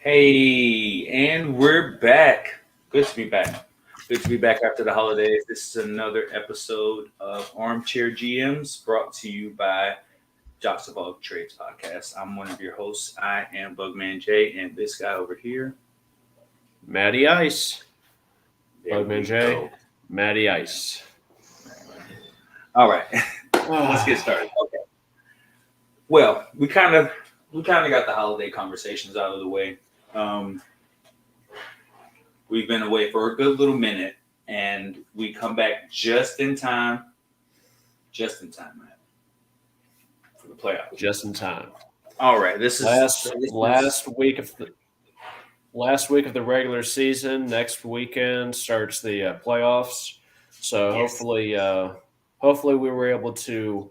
Hey, and we're back. Good to be back. Good to be back after the holidays. This is another episode of Armchair GMs brought to you by Jocks of All Trades podcast. I'm one of your hosts. I am Bugman J, and this guy over here. Matty Ice. There Bugman we J. go. Matty Ice. All right, let's get started. Okay. Well, we kind of got the holiday conversations out of the way. Um, we've been away for a good little minute, and we come back just in time, man, for the playoffs. Just in time. All right, this is Last week of the regular season. Next weekend starts the playoffs. So yes, hopefully we were able to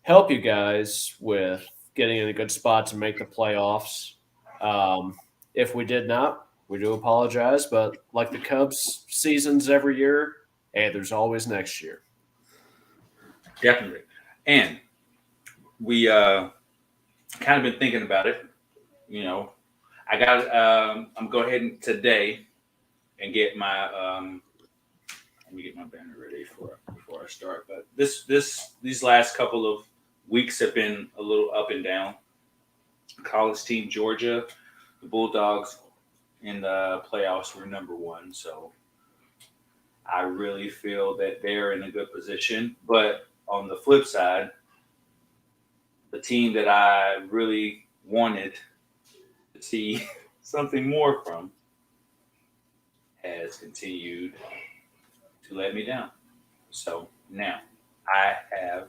help you guys with getting in a good spot to make the playoffs. If we did not, we do apologize. But like the Cubs seasons every year, hey, there's always next year. definitely. And we kind of been thinking about it. You know, I got. I'm go ahead and today and get my. Let me get my banner ready for before I start. But these last couple of weeks have been a little up and down. College team Georgia, the Bulldogs in the playoffs were number one, so I really feel that they're in a good position. But on the flip side, the team that I really wanted to see something more from has continued to let me down. So now I have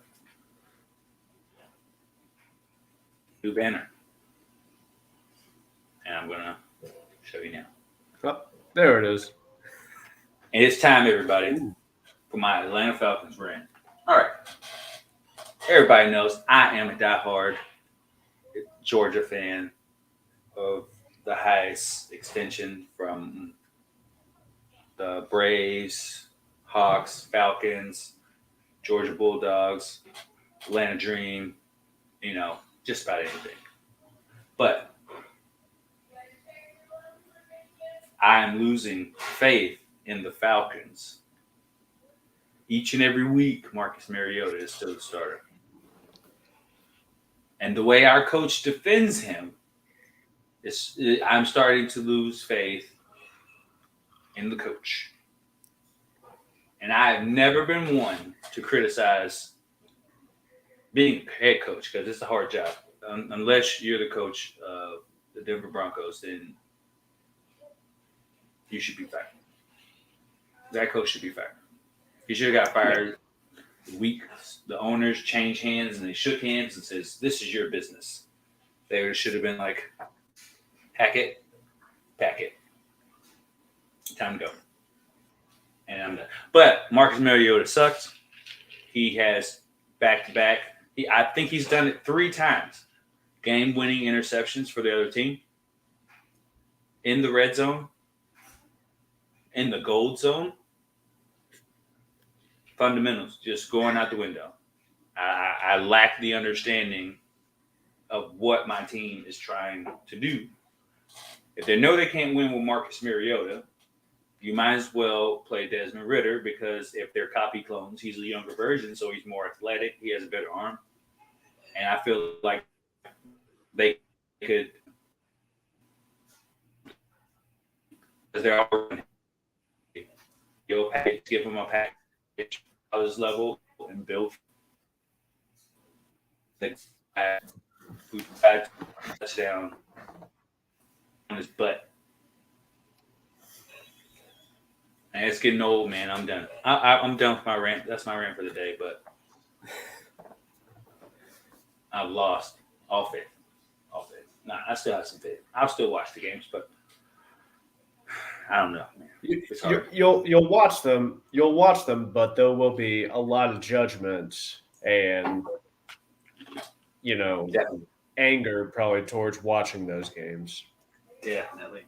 a new banner, and I'm gonna show you now. Oh, there it is. And it's time, everybody, Ooh. for my Atlanta Falcons rant. All right, everybody knows I am a diehard Georgia fan of the highest extension from the Braves, Hawks, Falcons, Georgia Bulldogs, Atlanta Dream, just about anything. But I'm losing faith in the Falcons. Each and every week, Marcus Mariota is still the starter. And the way our coach defends him I'm starting to lose faith in the coach. And I have never been one to criticize being a head coach because it's a hard job. Unless you're the coach of the Denver Broncos, then you should be fired. That coach should be fired. He should have got fired the week the owners changed hands and they shook hands and says, "This is your business." They should have been like, pack it, time to go. And I'm done. But Marcus Mariota sucks. He has back-to-back. I think he's done it 3 times. Game-winning interceptions for the other team. In the red zone. In the gold zone. Fundamentals just going out the window. I lack the understanding of what my team is trying to do. If they know they can't win with Marcus Mariota, you might as well play Desmond Ritter because if they're copy clones, he's a younger version, so he's more athletic. He has a better arm. And I feel like they could, because they're all package, give him a package on his level and build the who tried to touchdown on his butt. And it's getting old, man. I'm done. I'm done with my rant. That's my rant for the day. But I've lost all faith. All faith. Nah, I still have some faith. I'll still watch the games, but I don't know, man. It's hard. You'll watch them. You'll watch them, but there will be a lot of judgment and Definitely. anger probably towards watching those games. Definitely.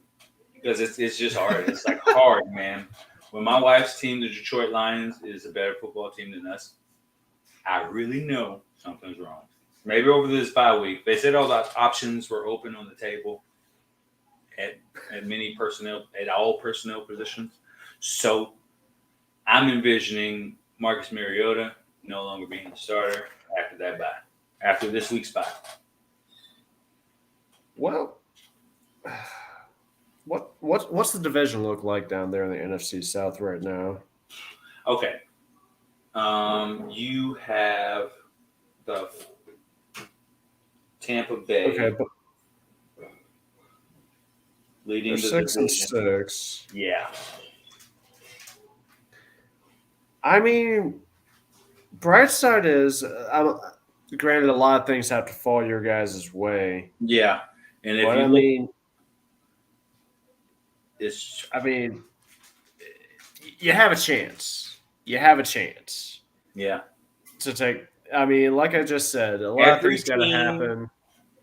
Because it's just hard. It's like hard, man. When my wife's team, the Detroit Lions, is a better football team than us, I really know something's wrong. Maybe over this bye week, they said all the options were open on the table, at many personnel at all personnel positions. So I'm envisioning Marcus Mariota no longer being the starter after that bye, after this week's bye. Well, what's the division look like down there in the NFC South right now? Okay. You have the Tampa Okay, Bay but they're leading the 6 and division. 6. Yeah. I mean, bright side is, granted, a lot of things have to fall your guys' way, Yeah. And if but you look, it's I mean, you have a chance. You have a chance yeah. to take. I mean, like I just said, a lot of Every things got to team, happen.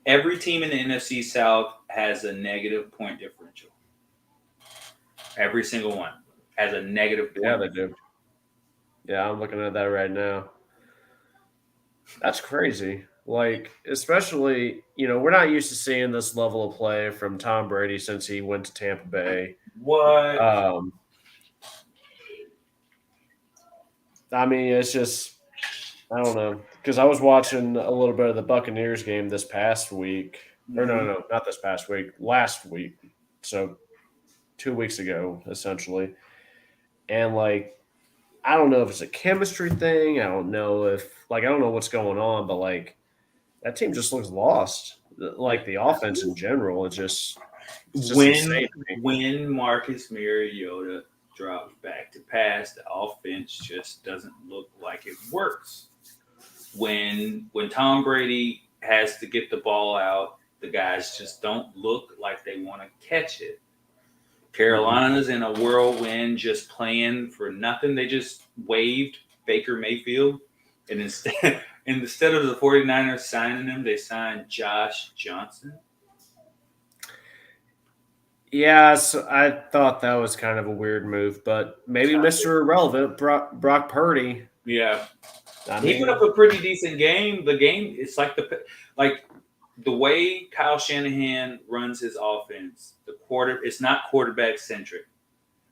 every team in the NFC South has a negative point differential. Every single one has a negative Yeah, point they differential. do. Yeah, I'm looking at that right now. That's crazy. Like, especially, we're not used to seeing this level of play from Tom Brady since he went to Tampa Bay. What? Um, I mean, it's just, I don't know. Because I was watching a little bit of the Buccaneers game this past week. Or no, Hmm. no, not this past week, last week. So 2 weeks ago, essentially. And, like, I don't know if it's a chemistry thing. I don't know what's going on, but, like, that team just looks lost. Like, the offense in general, it's just When insane to me. when Marcus Mariota drops back to pass, the offense just doesn't look like it works. When Tom Brady has to get the ball out, the guys just don't look like they want to catch it. Mm-mm. Carolina's in a whirlwind, just playing for nothing. They just waived Baker Mayfield, and instead of the 49ers signing him, they signed Josh Johnson. Yeah, so I thought that was kind of a weird move, but maybe Mr. Irrelevant, Brock Purdy. Yeah, I he put up mean, a pretty decent game. The game, it's like the way Kyle Shanahan runs his offense. It's not quarterback centric,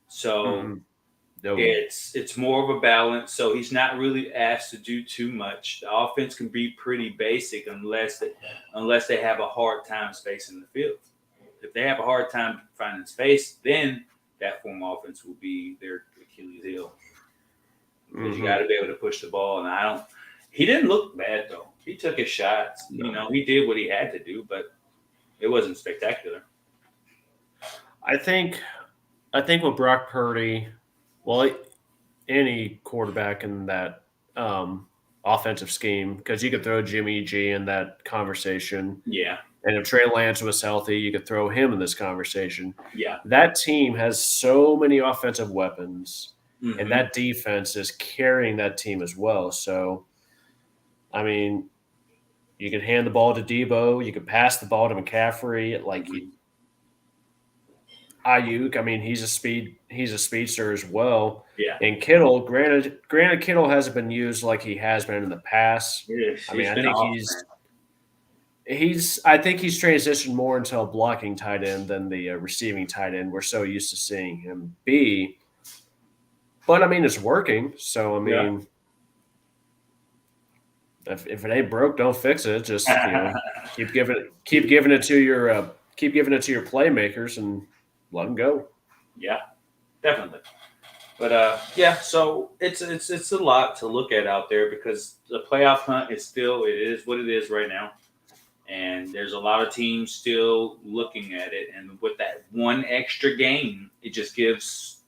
so mm-mm, no. it's more of a balance. So he's not really asked to do too much. The offense can be pretty basic unless they have a hard time spacing the field. If they have a hard time finding space, then that form offense will be their Achilles heel because you got Mm-hmm, to be able to push the ball. And I don't. He didn't look bad though. He took his shots. no. He did what he had to do, but it wasn't spectacular. I think I think with Brock Purdy, well, any quarterback in that offensive scheme, because you could throw Jimmy G in that conversation. Yeah, And if Trey Lance was healthy, you could throw him in this conversation. yeah. That team has so many offensive weapons, and Hmm. that defense is carrying that team as well. So, I mean, you can hand the ball to Debo, you can pass the ball to McCaffrey, like Hmm. Ayuk. I mean, he's a speedster as well. Yeah, And Kittle, granted, Kittle hasn't been used like he has been in the past. I mean, he's been off, man. I think he's transitioned more into a blocking tight end than the receiving tight end we're so used to seeing him be. But I mean, it's working. So I Yeah. mean, if it ain't broke, don't fix it. Just keep giving it to your playmakers and let them go. Yeah, definitely. But yeah, so it's a lot to look at out there because the playoff hunt it is what it is right now, and there's a lot of teams still looking at it. And with that one extra game, it just gives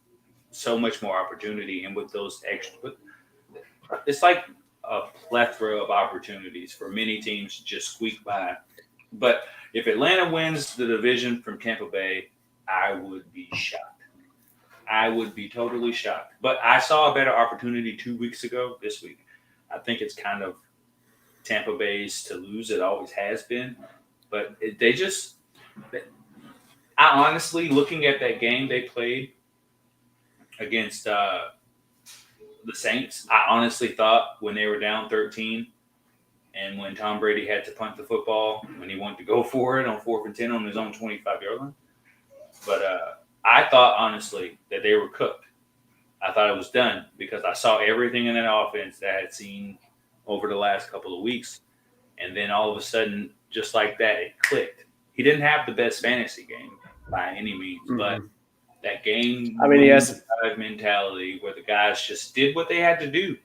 so much more opportunity. And with those extra, it's like a plethora of opportunities for many teams to just squeak by. But if Atlanta wins the division from Tampa Bay, I would be shocked. I would be totally shocked. But I saw a better opportunity 2 weeks ago. This week, I think it's kind of Tampa Bay's to lose. It always has been. But they just, I honestly, looking at that game they played against the Saints, I honestly thought when they were down 13 and when Tom Brady had to punt the football, when he wanted to go for it on 4th and 10 on his own 25-yard line, But I thought honestly that they were cooked. I thought it was done because I saw everything in that offense that I had seen over the last couple of weeks, and then all of a sudden, just like that, it clicked. He didn't have the best fantasy game by any means, but Mm-hmm. that game I mean, he winning has. drive mentality where the guys just did what they had to do,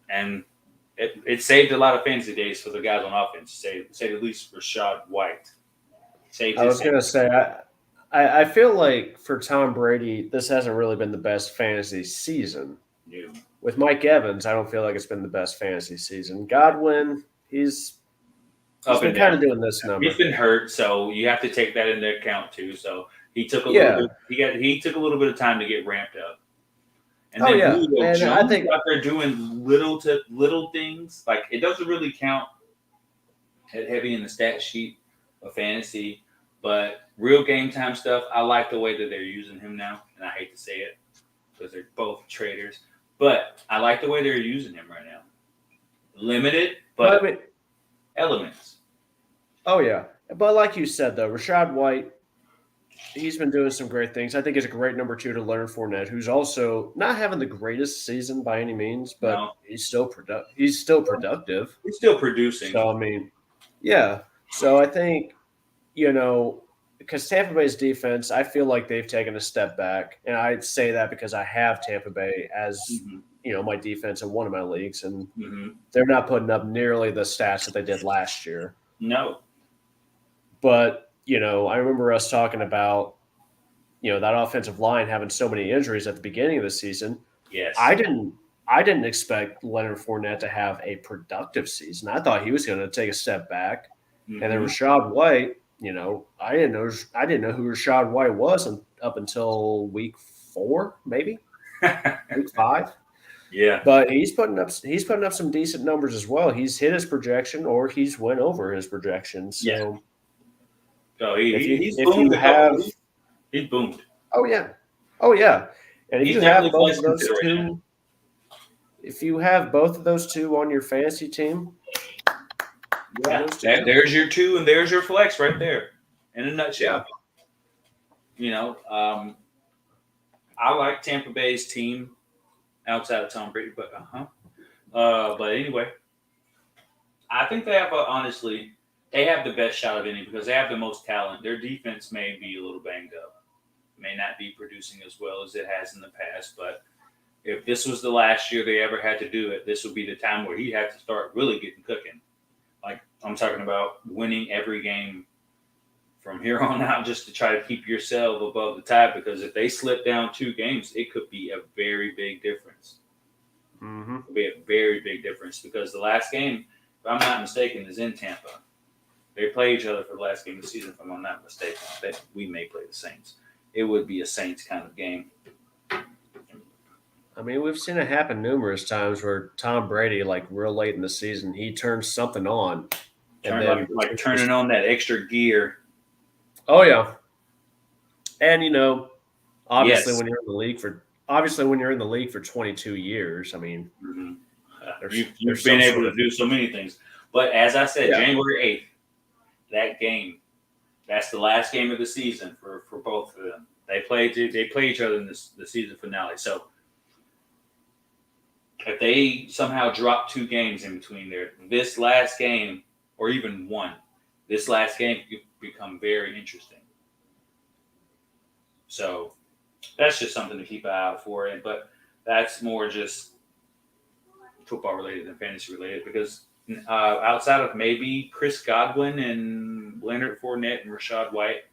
and it saved a lot of fantasy days for the guys on offense. Say at least Rashad White saved I his was fantasy. gonna say. I feel like for Tom Brady, this hasn't really been the best fantasy season. You know, With Mike Evans, I don't feel like it's been the best fantasy season. Godwin, he's up been and kind down. of doing this He's number. been hurt, so you have to take that into account too. So he took a little Yeah. bit. He took a little bit of time to get ramped up. And Oh then yeah. Julio And I Jones think out there doing little things. Like it doesn't really count heavy in the stat sheet of fantasy, but real game time stuff. I like the way that they're using him now, and I hate to say it because they're both traders, but I like the way they're using him right now. Limited, but I but mean, elements. oh yeah. But like you said though, Rashad White, he's been doing some great things. I think he's a great number two to Leonard Fournette, who's also not having the greatest season by any means, but No, he's still productive. he's still producing. So I mean, yeah. So I think because Tampa Bay's defense, I feel like they've taken a step back, and I say that because I have Tampa Bay as Mm-hmm. my defense in one of my leagues, and Mm-hmm. they're not putting up nearly the stats that they did last year. No. But I remember us talking about that offensive line having so many injuries at the beginning of the season. Yes. I didn't expect Leonard Fournette to have a productive season. I thought he was going to take a step back, and then Mm-hmm. Rashad White. I didn't know who Rashad White was up until week 4, maybe week 5. Yeah. But he's putting up some decent numbers as well. He's hit his projection, or he's went over his projection. Yeah. So So he's if you boomed a couple of have, weeks. He's boomed. oh yeah, oh yeah, and if He's you have definitely both flex of those consideration. two, if you have both of those two on your fantasy team, Yeah. kudos to you. There's your two, and there's your flex right there, in a nutshell. Yeah. You know, I like Tampa Bay's team outside of Tom Brady, but but anyway, I think they have honestly they have the best shot of any because they have the most talent. Their defense may be a little banged up, may not be producing as well as it has in the past, but if this was the last year they ever had to do it, this would be the time where he had to start really getting cooking. Like I'm talking about winning every game from here on out just to try to keep yourself above the tide because if they slip down 2 games, it could be a very big difference. Mm-hmm. It could be a very big difference because the last game, if I'm not mistaken, is in Tampa. They play each other for the last game of the season, if I'm not mistaken. That we may play the Saints. It would be a Saints kind of game. I mean, we've seen it happen numerous times where Tom Brady, like real late in the season, he turns something on, and then Like turning on that extra gear. oh yeah, and obviously Yes. when you're in the league for 22 years, I mean, Mm-hmm. there's You've some been able sort to of do so many things. But as I said, yeah. January 8th, that game, that's the last game of the season for both of them. They play each other in the season finale. So if they somehow drop 2 games in between there, this last game, or even one, this last game could become very interesting. So that's just something to keep an eye out for. But that's more just football related than fantasy related because outside of maybe Chris Godwin and Leonard Fournette and Rashad White,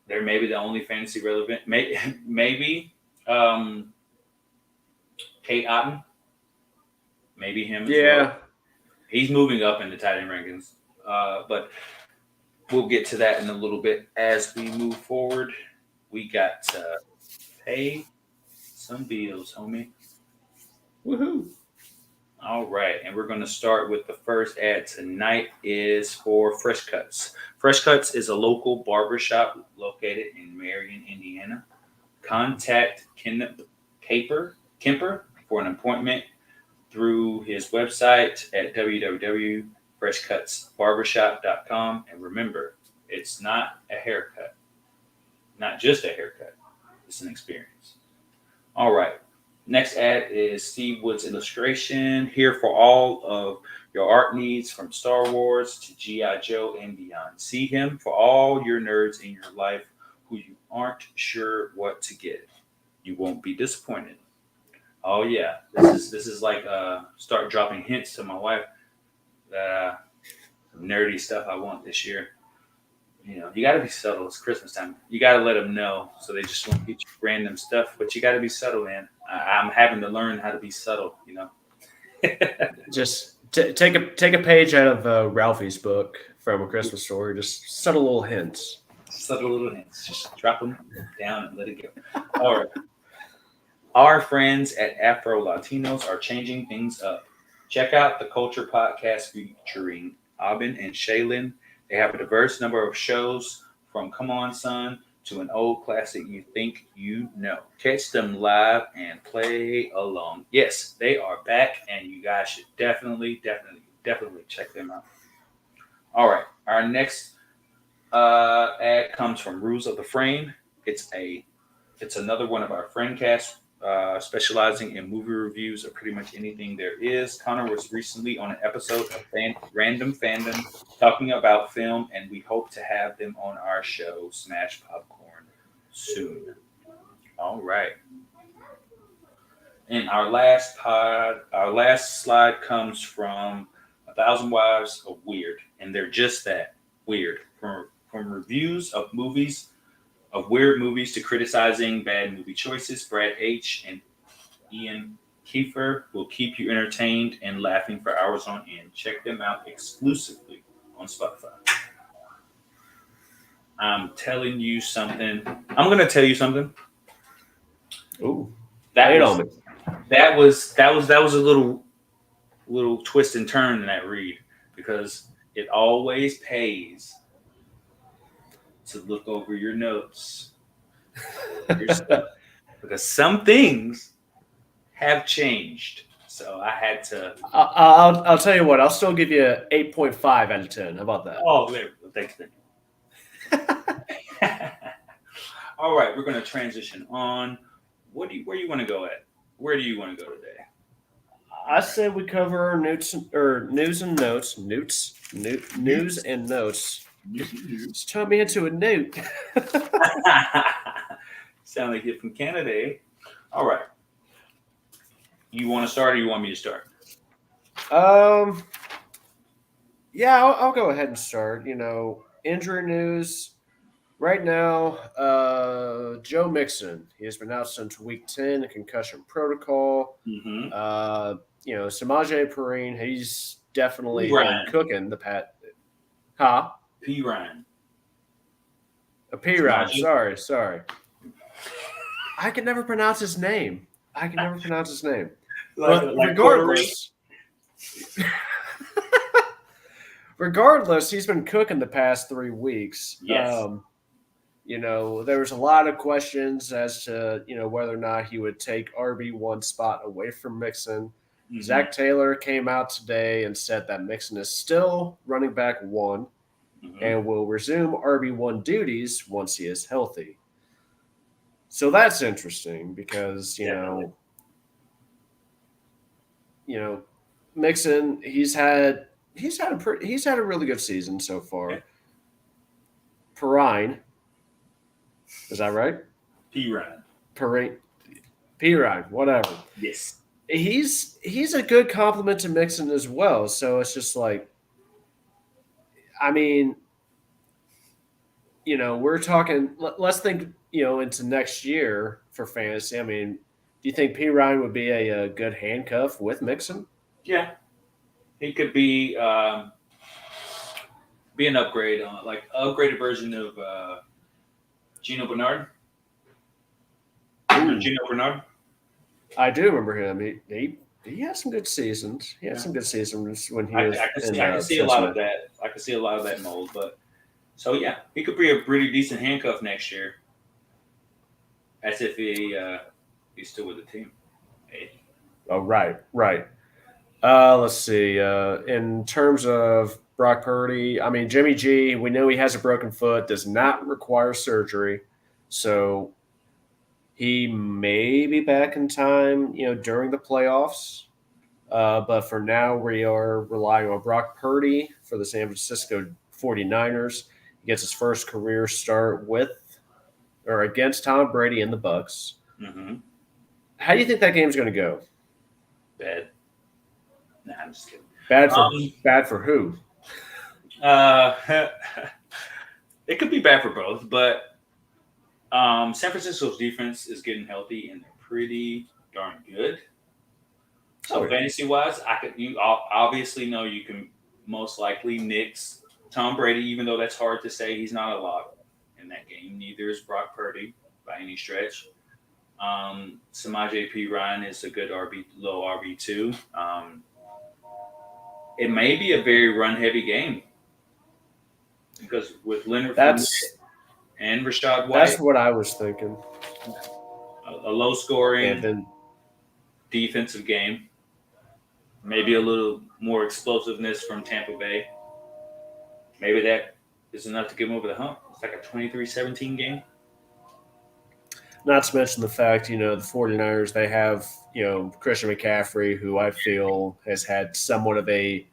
they're maybe the only fantasy relevant. Maybe Kate Otten, maybe him as well. Yeah. He's moving up in the tight end rankings, but we'll get to that in a little bit as we move forward. We got to pay some bills, homie. Woohoo. All right, and we're going to start with the first ad tonight is for Fresh Cuts. Fresh Cuts is a local barbershop located in Marion, Indiana. Contact Kemper for an appointment through his website at www.freshcutsbarbershop.com. And remember, It's not a haircut, not just a haircut. It's an experience. All right. Next ad is Steve Wood's illustration here for all of your art needs from Star Wars to G.I. Joe and beyond. See him for all your nerds in your life who you aren't sure what to get. You won't be disappointed. Oh yeah, this is like start dropping hints to my wife that nerdy stuff I want this year. You got to be subtle. It's Christmas time. You got to let them know so they just won't get you random stuff. But you got to be subtle, man. I'm having to learn how to be subtle. Just take a page out of Ralphie's book from A Christmas Story. Just subtle little hints. Subtle little hints. Just drop them down and let it go. All right. Our friends at Afro Latinos are changing things up. Check out the Culture Podcast featuring Abin and Shaylin. They have a diverse number of shows from Come On Son to an old classic you think you know. Catch them live and play along. Yes, they are back, and you guys should definitely check them out. All right, our next ad comes from Rules of the Frame. It's another one of our friend casts specializing in movie reviews of pretty much anything there is. Connor was recently on an episode of Random Fandom talking about film, and we hope to have them on our show, Smash Popcorn, soon. All right. And our last slide comes from A Thousand Wives of Weird, and they're just that, weird. From reviews of weird movies to criticizing bad movie choices, Brad H. and Ian Kiefer will keep you entertained and laughing for hours on end. Check them out exclusively on Spotify. I'm telling you something. I'm going to tell you something. Ooh, that was a little twist and turn in that read, because it always pays to look over your notes, your stuff, because some things have changed. So I had to. I'll tell you what. I'll still give you 8.5 out of 10. How about that? Oh, thanks. All right, we're going to transition on. Where do you want to go at? Where do you want to go today? I said we cover our news and notes. Just turn me into a newt. Sound like you're from Canada, eh? All right. You want to start, or you want me to start? Yeah, I'll go ahead and start. Injury news right now. Joe Mixon, he has been out since week 10, concussion protocol. Mm-hmm. Samaje Perine, he's definitely been cooking the pat. Huh? P. Ryan. A P. Ryan. Sorry. I can never pronounce his name. Regardless, he's been cooking the past 3 weeks. Yes. There was a lot of questions as to, whether or not he would take RB1 spot away from Mixon. Mm-hmm. Zach Taylor came out today and said that Mixon is still running back 1 and will resume RB1 duties once he is healthy. So that's interesting because, Mixon, he's had a really good season so far. Yeah. Perine, is that right? P. Ryan, whatever. Yes. He's a good compliment to Mixon as well. So it's just like, we're talking. Let's think, into next year for fantasy. Do you think P. Ryan would be a good handcuff with Mixon? Yeah, he could be an upgrade, like upgraded version of Gino Bernard. Gino Bernard. I do remember him. He had some good seasons. He had some good seasons when he was. I can see a lot of that. I can see a lot of that mold, but so yeah, he could be a pretty decent handcuff next year. As if he's still with the team. Hey. Oh, right. Let's see. In terms of Brock Purdy. I mean, Jimmy G, we know he has a broken foot, does not require surgery. So he may be back in time, during the playoffs. But for now, we are relying on Brock Purdy for the San Francisco 49ers. He gets his first career start with or against Tom Brady and the Bucks. Mm-hmm. How do you think that game's going to go? Bad. Nah, I'm just kidding. Bad for who? It could be bad for both, but San Francisco's defense is getting healthy and they're pretty darn good. So fantasy wise, you obviously know you can most likely nix Tom Brady, even though that's hard to say. He's not a lock in that game. Neither is Brock Purdy by any stretch. Samaje P. Ryan is a good low RB2. It may be a very run heavy game because with Leonard Fournette and Rashad White, that's what I was thinking. A low scoring defensive game. Maybe a little more explosiveness from Tampa Bay. Maybe that is enough to get them over the hump. It's like a 23-17 game. Not to mention the fact, the 49ers, they have, Christian McCaffrey, who I feel has had somewhat of a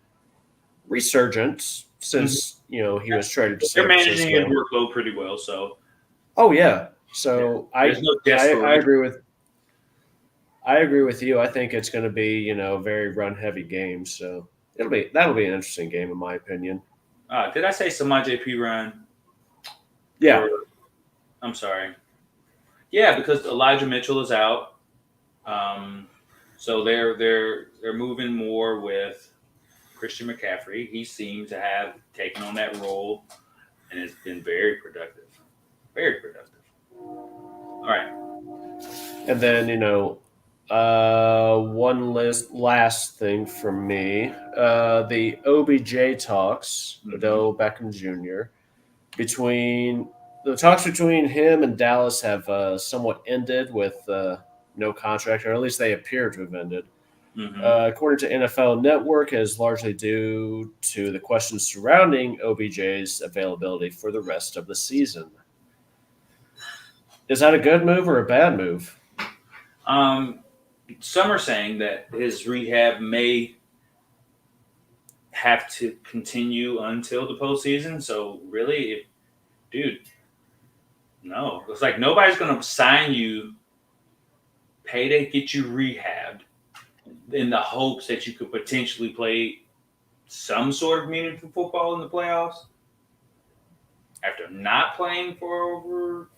resurgence since, he was traded to San Francisco. They're managing his workload pretty well, so. Oh, yeah. So I agree with you. I think it's going to be, a very run-heavy game. So that'll be an interesting game, in my opinion. Did I say Samaje P. Ryan? Yeah. I'm sorry. Yeah, because Elijah Mitchell is out, so they're moving more with Christian McCaffrey. He seems to have taken on that role, and it's been very productive. Very productive. All right. And then one last thing from me, the OBJ talks, Odell Beckham Jr. The talks between him and Dallas have somewhat ended with no contract, or at least they appear to have ended. Mm-hmm. According to NFL Network, it is largely due to the questions surrounding OBJ's availability for the rest of the season. Is that a good move or a bad move? Some are saying that his rehab may have to continue until the postseason. So really, no. It's like nobody's going to sign you, pay to get you rehabbed in the hopes that you could potentially play some sort of meaningful football in the playoffs after not playing for over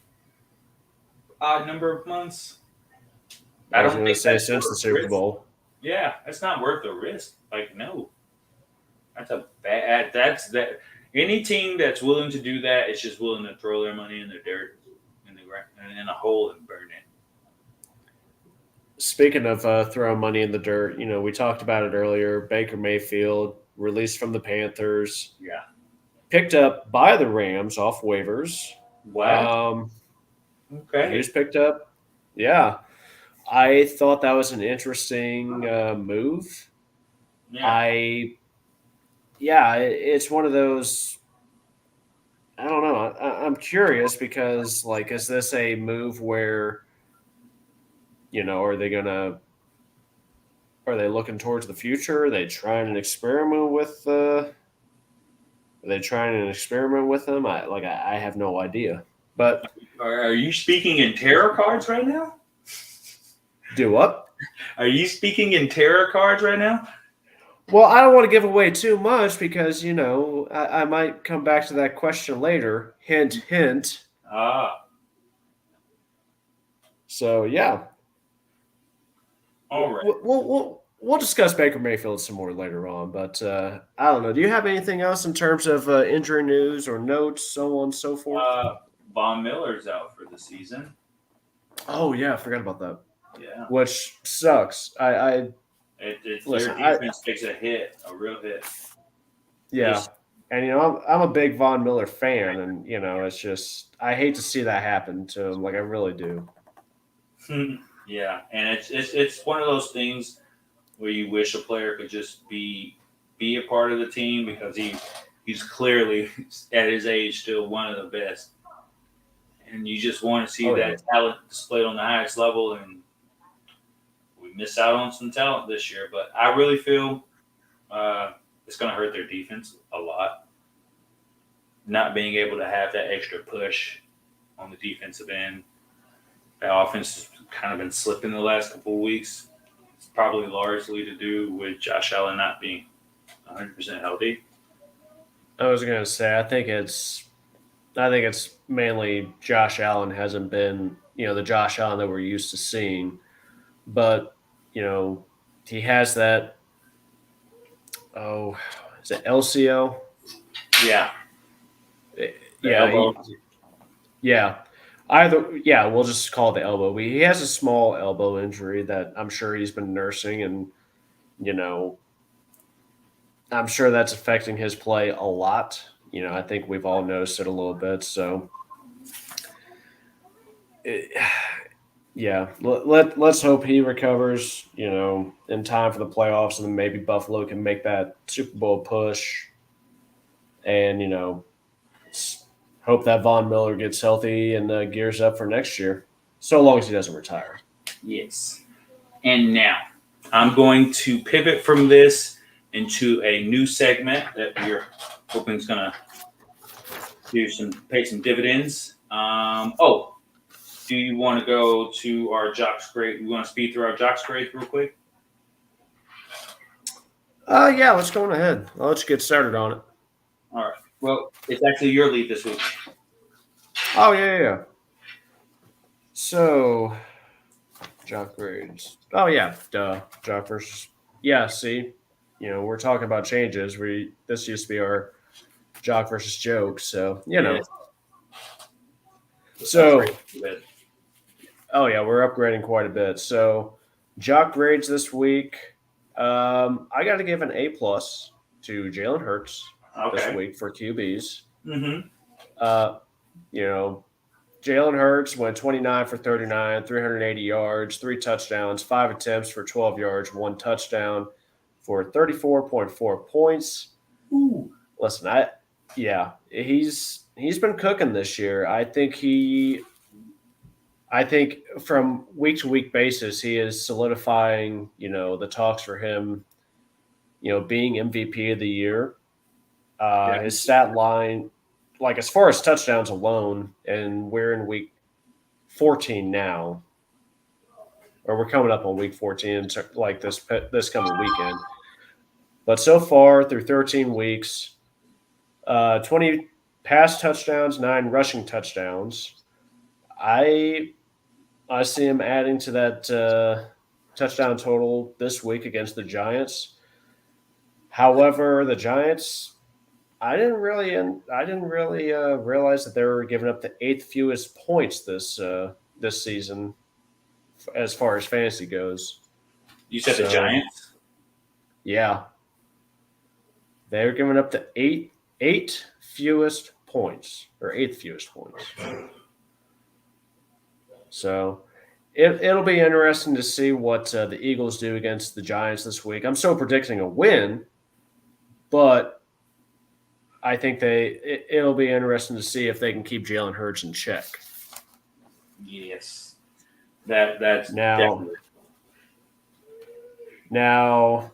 odd number of months. I don't think that's since the Super Bowl. Yeah, that's not worth the risk. Like, no. That's that. Any team that's willing to do that is just willing to throw their money in the dirt, in a hole and burn it. Speaking of throwing money in the dirt, we talked about it earlier. Baker Mayfield released from the Panthers. Yeah. Picked up by the Rams off waivers. Wow. Okay. He was picked up. Yeah. I thought that was an interesting move. Yeah. It's one of those. I don't know. I'm curious because, is this a move where, are they looking towards the future? Are they trying an experiment with? Are they trying an experiment with them? I have no idea. But are you speaking in tarot cards right now? Do what? Are you speaking in tarot cards right now? Well, I don't want to give away too much because, I might come back to that question later. Hint, hint. So, yeah. All right. We'll discuss Baker Mayfield some more later on. But I don't know. Do you have anything else in terms of injury news or notes, so on and so forth? Von Miller's out for the season. Oh, yeah. I forgot about that. Yeah. Which sucks. Their defense takes a real hit. Yeah. And, I'm a big Von Miller fan, and, it's just, I hate to see that happen to him. I really do. Yeah. And it's one of those things where you wish a player could just be be a part of the team because he's clearly at his age still one of the best, and you just want to see that talent displayed on the highest level. And we missed out on some talent this year, but I really feel it's going to hurt their defense a lot. Not being able to have that extra push on the defensive end. That offense has kind of been slipping the last couple of weeks. It's probably largely to do with Josh Allen not being 100% healthy. I was going to say, I think it's mainly Josh Allen hasn't been, the Josh Allen that we're used to seeing. But, he has that, is it LCO? Yeah. Yeah. We'll just call it the elbow. He has a small elbow injury that I'm sure he's been nursing, and, I'm sure that's affecting his play a lot. I think we've all noticed it a little bit. So, let's hope he recovers, in time for the playoffs, and then maybe Buffalo can make that Super Bowl push. And, hope that Von Miller gets healthy and gears up for next year, so long as he doesn't retire. Yes. And now I'm going to pivot from this into a new segment that we're hoping is going to pay some dividends. Do you want to go to our Jocks grade? We want to speed through our Jocks grades real quick? Let's go on ahead. I'll let you get started on it. All right. Well, it's actually your lead this week. Oh, yeah. So, Jock grades. Oh, yeah. Duh. Jock versus. Yeah, see? We're talking about changes. This used to be our Jock versus joke, so, So, oh, yeah, we're upgrading quite a bit. So, Jock grades this week. I got to give an A+ to Jalen Hurts this week for QBs. Mm-hmm. Jalen Hurts went 29 for 39, 380 yards, 3 touchdowns, 5 attempts for 12 yards, 1 touchdown for 34.4 points. Ooh. Listen, he's been cooking this year. I think from week to week basis, he is solidifying, the talks for him, being MVP of the year. His stat line, like as far as touchdowns alone, and we're in week 14 now, or we're coming up on week 14, like this coming weekend. But so far through 13 weeks, 20 pass touchdowns, 9 rushing touchdowns. I see him adding to that touchdown total this week against the Giants. However, the Giants, I didn't really realize that they were giving up the 8th fewest points this season, as far as fantasy goes. You said the Giants? Yeah, they were giving up the 8th fewest points, or 8th fewest points. So it'll be interesting to see what the Eagles do against the Giants this week. I'm still predicting a win, but I think it'll be interesting to see if they can keep Jalen Hurts in check. Yes, that's definitely. Now,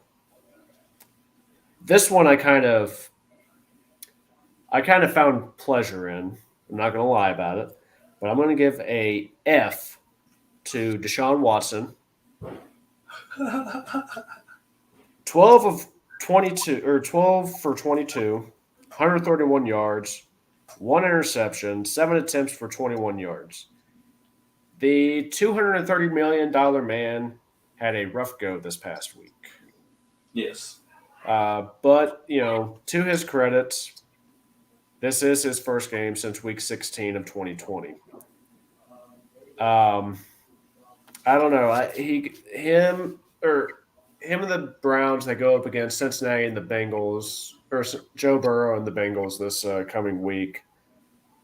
this one I kind of found pleasure in. I'm not going to lie about it, but I'm going to give a F to Deshaun Watson. 12 for 22, 131 yards, 1 interception, 7 attempts for 21 yards. The $230 million man had a rough go this past week. Yes. But, to his credit, this is his first game since week 16 of 2020. I don't know. Him and the Browns, they go up against Cincinnati and the Bengals, or Joe Burrow and the Bengals this coming week.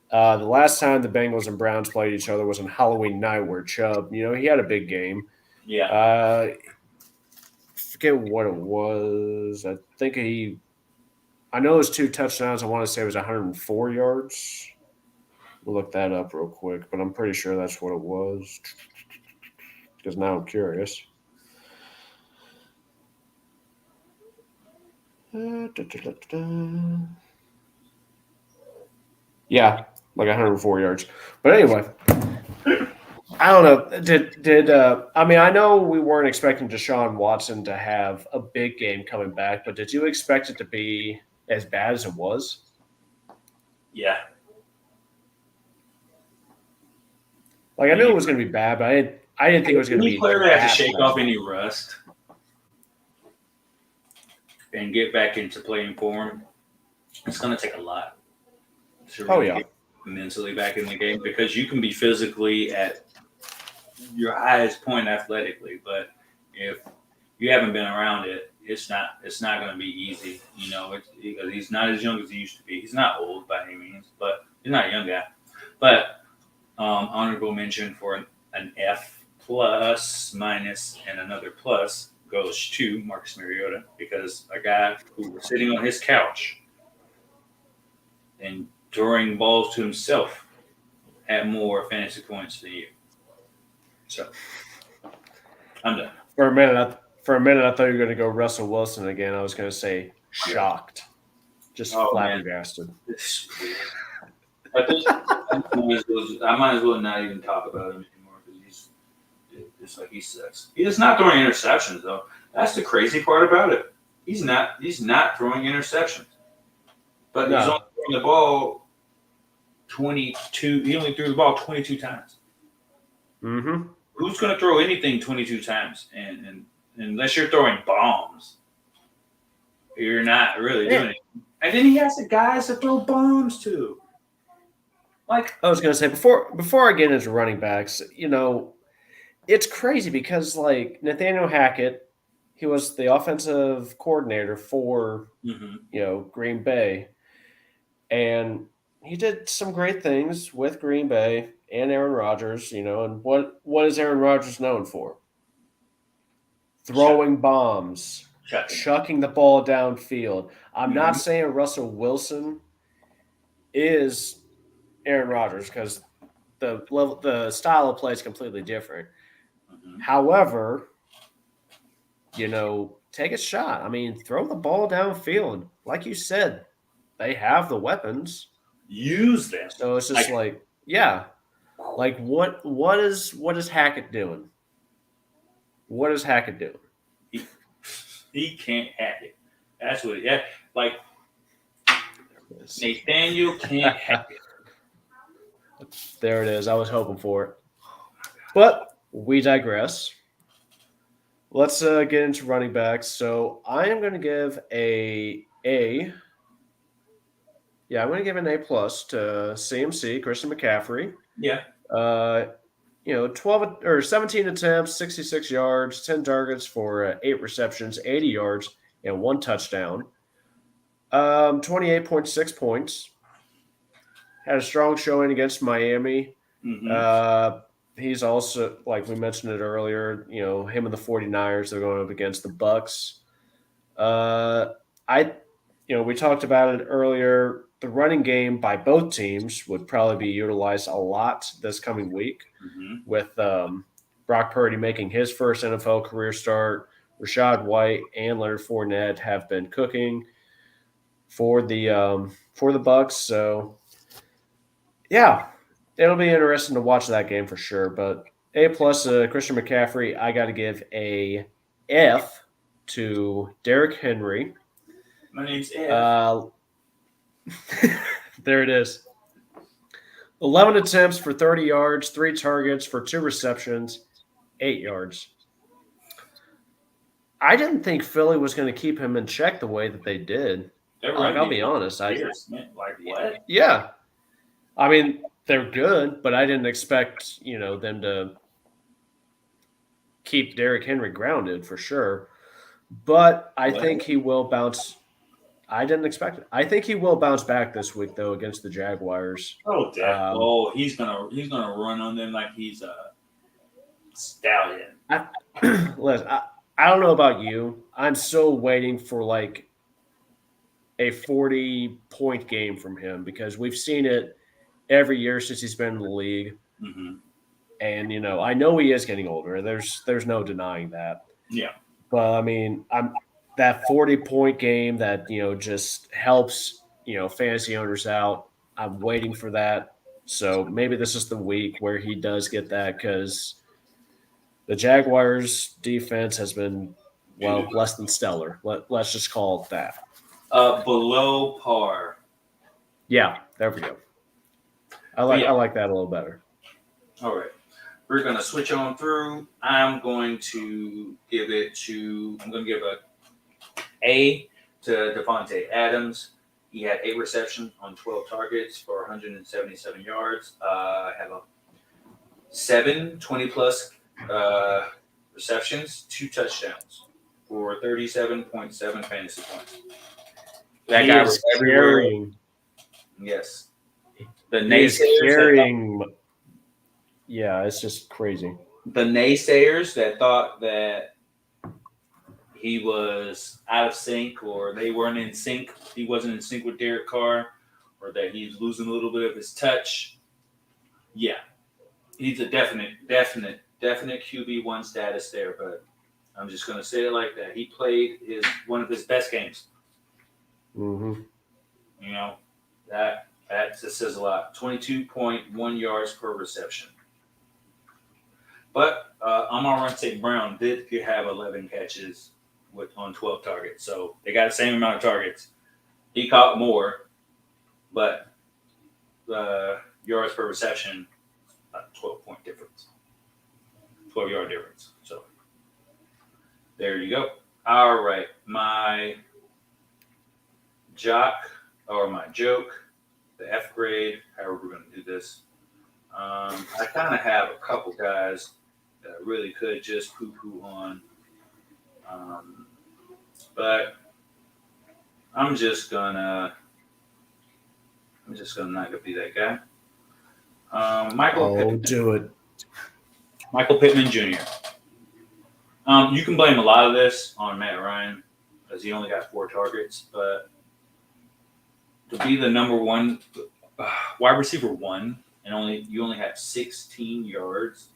The last time the Bengals and Browns played each other was on Halloween night, where Chubb, he had a big game. Yeah. forget what it was. I know it was 2 touchdowns. I want to say it was 104 yards. We'll look that up real quick, but I'm pretty sure that's what it was because now I'm curious. Yeah, like 104 yards. But anyway, I don't know. I mean, I know we weren't expecting Deshaun Watson to have a big game coming back, but did you expect it to be as bad as it was? Yeah. Like I knew it was going to be bad, but I didn't think it was going to Any be player that has to that shake bad. off any rust and get back into playing form, it's going to take a lot to really get mentally back in the game because you can be physically at your highest point athletically, but if you haven't been around it, it's not going to be easy. You know, because he's not as young as he used to be. He's not old by any means, but he's not a young guy. But honorable mention for an F plus minus and another plus goes to Marcus Mariota because a guy who was sitting on his couch and throwing balls to himself had more fantasy points than you. So I'm done. For a minute, I thought you were going to go Russell Wilson again. I was going to say shocked, just flabbergasted. I might as well not even talk about him anymore because it's like he sucks. He is not throwing interceptions though. That's the crazy part about it. He's not throwing interceptions, but he's only throwing the ball 22. He only threw the ball 22 times. Mm-hmm. Who's going to throw anything 22 times? And unless you're throwing bombs, you're not really doing it. And then he has the guys to throw bombs to. Like I was going to say before I get into running backs, you know, it's crazy because like Nathaniel Hackett, he was the offensive coordinator for Green Bay, and he did some great things with Green Bay and Aaron Rodgers. You know, and what is Aaron Rodgers known for? Throwing bombs, chucking the ball downfield. I'm not saying Russell Wilson is Aaron Rodgers because the style of play is completely different. However, you know, take a shot. I mean, throw the ball downfield. Like you said, they have the weapons. Use them. So it's just like what is Hackett doing? What is Hackett doing? He can't hack it. That's what like Nathaniel can't hack it. There it is. I was hoping for it. But we digress. Let's get into running backs. So I am going to give I'm going to give an A plus to CMC, Christian McCaffrey. Yeah. 12 or 17 attempts, 66 yards, 10 targets for 8 receptions, 80 yards, and 1 touchdown. 28.6 points. Had a strong showing against Miami. Mm-hmm. He's also, like we mentioned it earlier, you know, him and the 49ers, they're going up against the Bucks. We talked about it earlier. The running game by both teams would probably be utilized a lot this coming week with Brock Purdy making his first NFL career start. Rashad White and Leonard Fournette have been cooking for the Bucks. So, yeah, it'll be interesting to watch that game for sure. But A plus Christian McCaffrey, I got to give a F to Derrick Henry. My name's F. There it is. 11 attempts for 30 yards, 3 targets for 2 receptions, 8 yards. I didn't think Philly was going to keep him in check the way that they did. I'll be honest. What? Yeah. I mean, they're good, but I didn't expect, them to keep Derrick Henry grounded for sure. But I think he will bounce. I didn't expect it. I think he will bounce back this week, though, against the Jaguars. He's gonna run on them like he's a stallion. I don't know about you. I'm still waiting for like a 40-point game from him because we've seen it every year since he's been in the league. Mm-hmm. And I know he is getting older. There's no denying that. Yeah. But I mean, I'm that 40-point game that just helps fantasy owners out. I'm waiting for that. So maybe this is the week where he does get that because the Jaguars' defense has been less than stellar. Let's just call it that. Below par. Yeah, there we go. But yeah, I like that a little better. all right. We're gonna switch on through. I'm going to give it to. I'm going to give a to Devontae Adams. He had 8 receptions on 12 targets for 177 yards. I have a 20 plus receptions, 2 touchdowns for 37.7 fantasy points. That He guy was is everywhere. carrying. Yes. The He is naysayers that thought, carrying. Yeah, it's just crazy. that he was out of sync or they weren't in sync. He wasn't in sync with Derek Carr, or that he's losing a little bit of his touch. Yeah, he's a definite QB1 status there. But I'm just gonna say it like that. He played one of his best games. Mm-hmm. You know that just says a lot. 22.1 yards per reception. But Amon-Ra St. Brown did have 11 catches on 12 targets, so they got the same amount of targets. He caught more, but the yards per reception, 12-point difference, 12-yard difference. So there you go. All right, my joke, the F grade, however we're going to do this. I kind of have a couple guys that I really could just poo-poo on, but I'm just gonna not gonna be that guy. Do it. Michael Pittman Jr. You can blame a lot of this on Matt Ryan because he only got 4 targets, but to be the number one wide receiver 1 and you only have 16 yards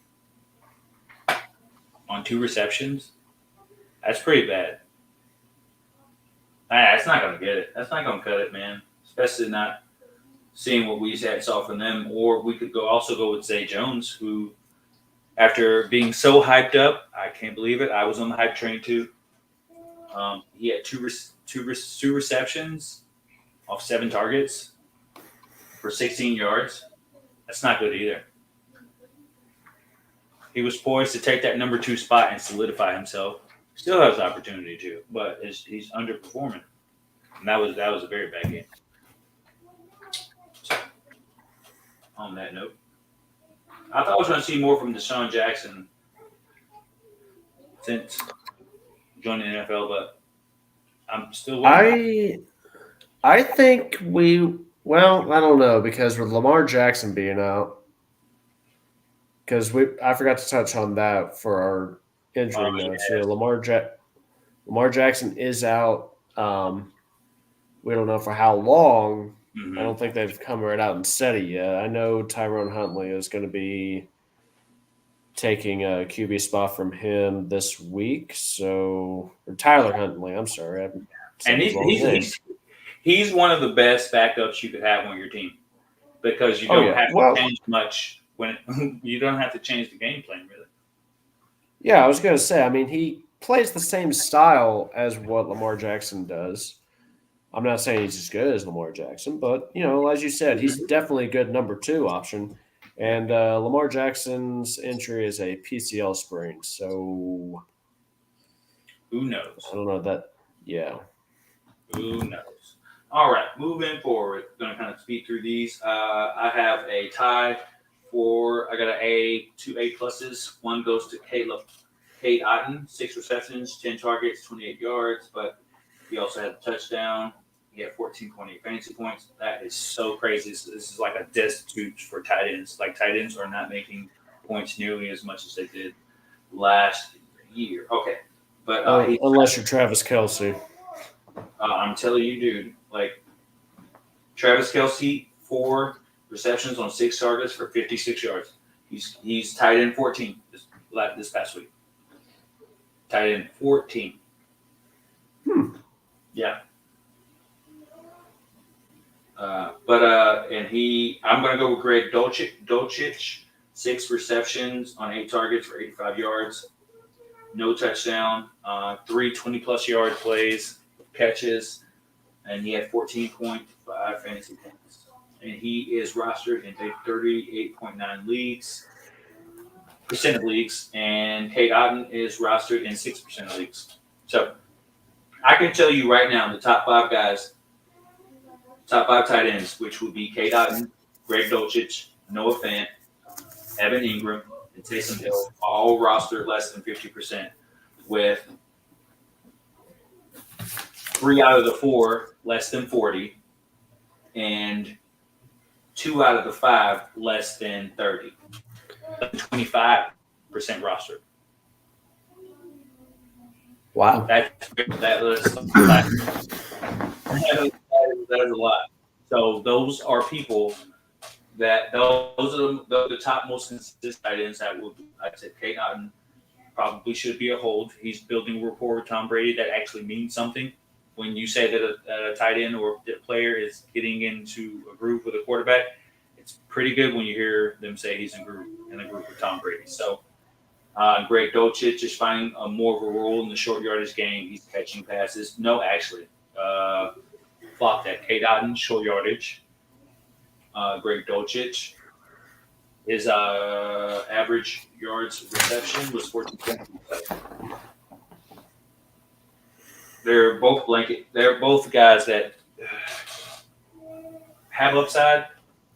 on 2 receptions, that's pretty bad. That's not going to get it. That's not going to cut it, man. Especially not seeing what we saw from them. Or we could also go with Zay Jones, who, after being so hyped up, I can't believe it. I was on the hype train too. He had two receptions off 7 targets for 16 yards. That's not good either. He was poised to take that number 2 spot and solidify himself. Still has the opportunity to, but he's underperforming. And that was a very bad game. So, on that note, I thought I was going to see more from Deshaun Jackson since joining the NFL, but I'm still waiting. I think I don't know because with Lamar Jackson being out, because I forgot to touch on that for our injury notes. Yes. Lamar Jackson is out. We don't know for how long. Mm-hmm. I don't think they've come right out and said it yet. I know Tyrone Huntley is going to be taking a QB spot from him this week. Or Tyler Huntley, I'm sorry. And he's one of the best backups you could have on your team because you don't have to change much when you don't have to change the game plan really. Yeah, I was going to say. I mean, he plays the same style as what Lamar Jackson does. I'm not saying he's as good as Lamar Jackson, but as you said, he's definitely a good number 2 option. And Lamar Jackson's injury is a PCL sprain, so who knows? I don't know that. Yeah. Who knows? All right, moving forward. Going to kind of speed through these. I have a tie I got an 2 A pluses. One goes to Cade Otton, 6 receptions, 10 targets, 28 yards, but he also had a touchdown. He had 14.8 fantasy points. That is so crazy. This is like a destitute for tight ends. Like tight ends are not making points nearly as much as they did last year. Okay. But unless you're Travis Kelsey. I'm telling you, dude, like Travis Kelsey, 4 receptions on 6 targets for 56 yards. He's tied in 14 this past week. Tied in 14. Yeah. I'm gonna go with Greg Dolchich, 6 receptions on 8 targets for 85 yards, no touchdown, 3 20+ yard plays, catches, and he had 14.5 fantasy points. And he is rostered in 38.9 percent of leagues, and Kate Otten is rostered in 6% of leagues. So I can tell you right now the top 5 guys. Top 5 tight ends, which would be Kate Otten, Greg Dolchich, Noah Fant, Evan Ingram, and Taysom Hill, all rostered less than 50%, with 3 out of the 4 less than 40, and 2 out of the 5 less than 30. 25% rostered. Wow. That is a lot. So those are people that those are the top most consistent tight ends that would. I said Kate Otten probably should be a hold. He's building rapport with Tom Brady. That actually means something. When you say that a tight end or a player is getting into a groove with a quarterback, it's pretty good when you hear them say he's in a group with Tom Brady. So Greg Dolchich is finding more of a role in the short yardage game. He's catching passes. No, actually, flop that. Kate Otten, short yardage. Greg Dolchich, his average yards reception was 14.2. They're both guys that have upside,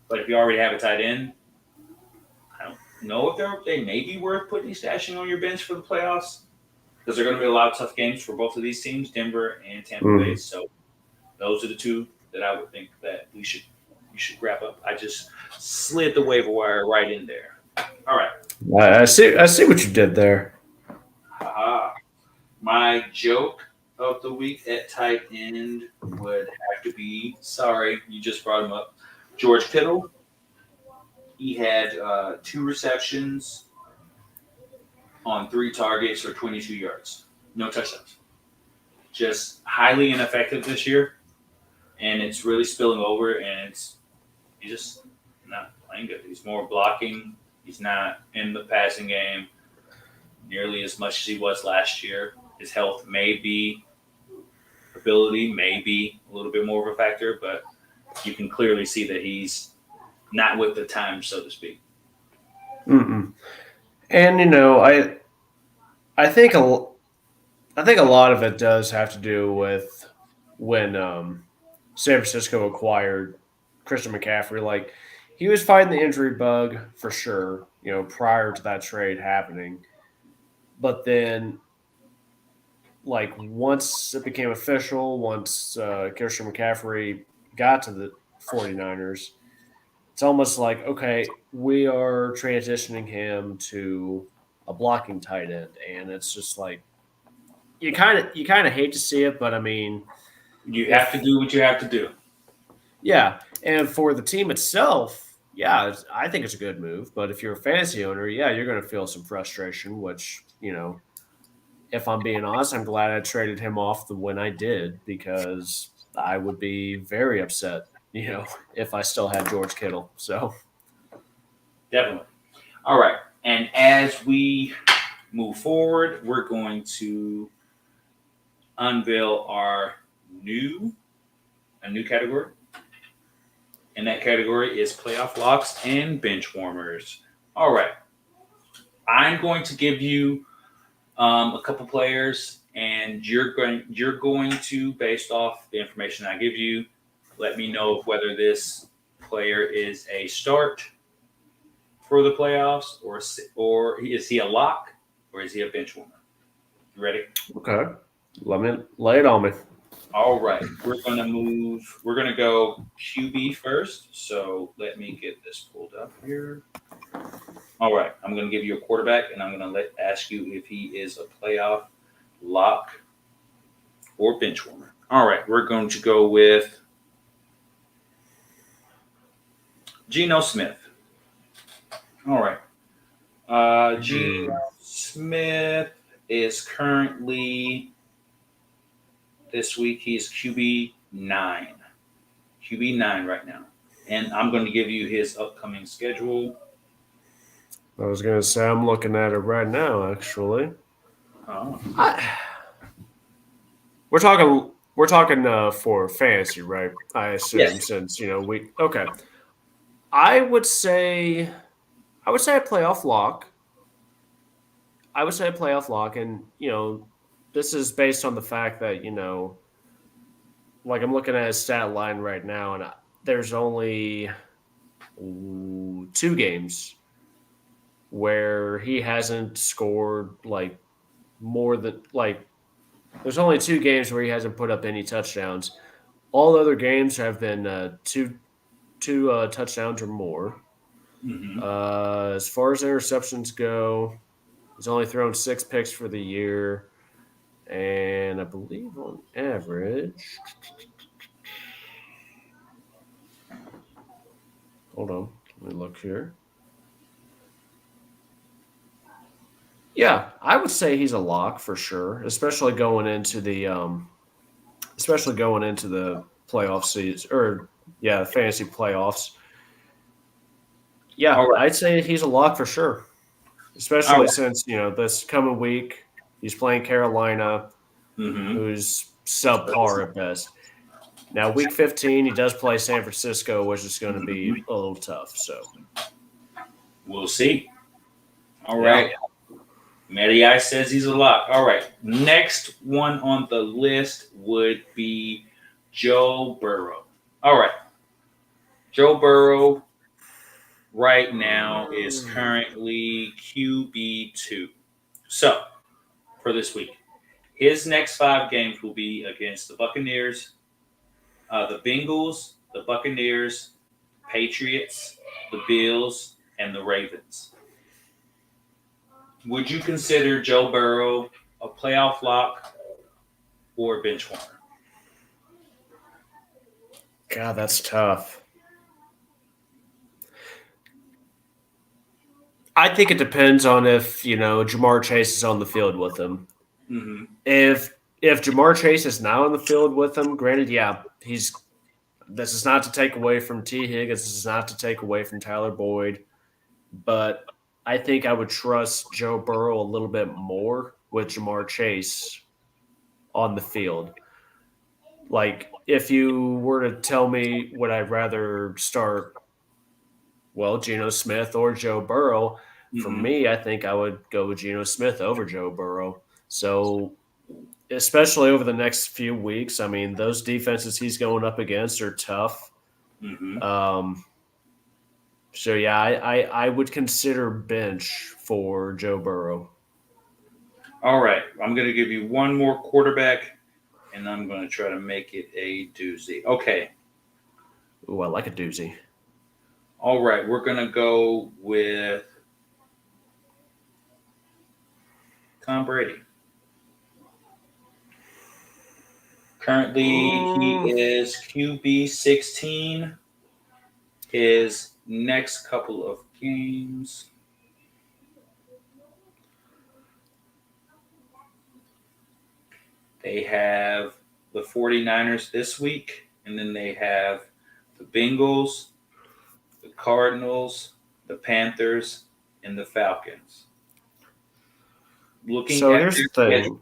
but if you already have a tight end, I don't know if they may be worth stashing on your bench for the playoffs, because they're going to be a lot of tough games for both of these teams, Denver and Tampa Bay. So those are the 2 that I would think that you should wrap up. I just slid the waiver wire right in there. All right. I see what you did there. My joke of the week at tight end would have to be, sorry, you just brought him up, George Kittle. He had 2 receptions on 3 targets for 22 yards. No touchdowns. Just highly ineffective this year, and it's really spilling over, and he's just not playing good. He's more blocking. He's not in the passing game nearly as much as he was last year. His health ability may be a little bit more of a factor, but you can clearly see that he's not with the time, so to speak. And I think a lot of it does have to do with when San Francisco acquired Christian McCaffrey. Like, he was fighting the injury bug for sure, prior to that trade happening. But then, like, once it became official, once Christian McCaffrey got to the 49ers, it's almost like, okay, we are transitioning him to a blocking tight end. And it's just like, you kind of hate to see it, but I mean, you have to do what you have to do. Yeah, and for the team itself, yeah, I think it's a good move. But if you're a fantasy owner, yeah, you're going to feel some frustration. Which, if I'm being honest, I'm glad I traded him off when I did, because I would be very upset, if I still had George Kittle. So definitely. All right, and as we move forward, we're going to unveil a new category, and that category is playoff locks and bench warmers. All right, I'm going to give you a couple players, and you're going to, based off the information I give you, let me know whether this player is a start for the playoffs, or is he a lock, or is he a bench warmer? You ready? Okay. Let me lay it on me. All right. We're going to go QB first. So let me get this pulled up here. All right. I'm going to give you a quarterback, and I'm going to ask you if he is a playoff lock, or bench warmer. All right, we're going to go with Geno Smith. All right. Geno Smith is currently this week. He's QB9. QB9 right now. And I'm going to give you his upcoming schedule. I was going to say I'm looking at it right now. Actually, Oh. we're talking for fantasy, right? I assume Yes. since we okay. I would say a playoff lock. I would say a playoff lock, and this is based on the fact that like I'm looking at his stat line right now, and there's only 2 games where he hasn't scored like more than like. There's only 2 games where he hasn't put up any touchdowns. All other games have been two touchdowns or more. Mm-hmm. As far as interceptions go, he's only thrown 6 picks for the year, and I believe on average. Hold on, let me look here. Yeah, I would say he's a lock for sure, especially going into the playoff season or fantasy playoffs. All Yeah, right. I'd say he's a lock for sure, All especially right. since this coming week he's playing Carolina, Mm-hmm. who's subpar at best. Now, week 15, he does play San Francisco, which is going to be Mm-hmm. a little tough. So, We'll see. All yeah. right. Matty Ice says he's a lock. All right. Next one on the list would be Joe Burrow. All right. Joe Burrow right now is currently QB2. So, for this week, his next 5 games will be against the Buccaneers, the Bengals, the Buccaneers, Patriots, the Bills, and the Ravens. Would you consider Joe Burrow a playoff lock or a bench warmer? God, that's tough. I think it depends on if, Jamar Chase is on the field with him. Mm-hmm. If Jamar Chase is now on the field with him, granted, yeah, this is not to take away from T. Higgins. This is not to take away from Tyler Boyd. But I think I would trust Joe Burrow a little bit more with Jamar Chase on the field. Like, if you were to tell me would I rather start, Geno Smith or Joe Burrow, for Mm-hmm. me, I think I would go with Geno Smith over Joe Burrow. So, especially over the next few weeks, I mean, those defenses he's going up against are tough. Mm-hmm. So, yeah, I would consider bench for Joe Burrow. All right. I'm going to give you one more quarterback, and I'm going to try to make it a doozy. Okay. Ooh, I like a doozy. All right. We're going to go with Tom Brady. Currently, he is QB16. His next couple of games. They have the 49ers this week, and then they have the Bengals, the Cardinals, the Panthers, and the Falcons. Looking So at here's their the thing. schedule,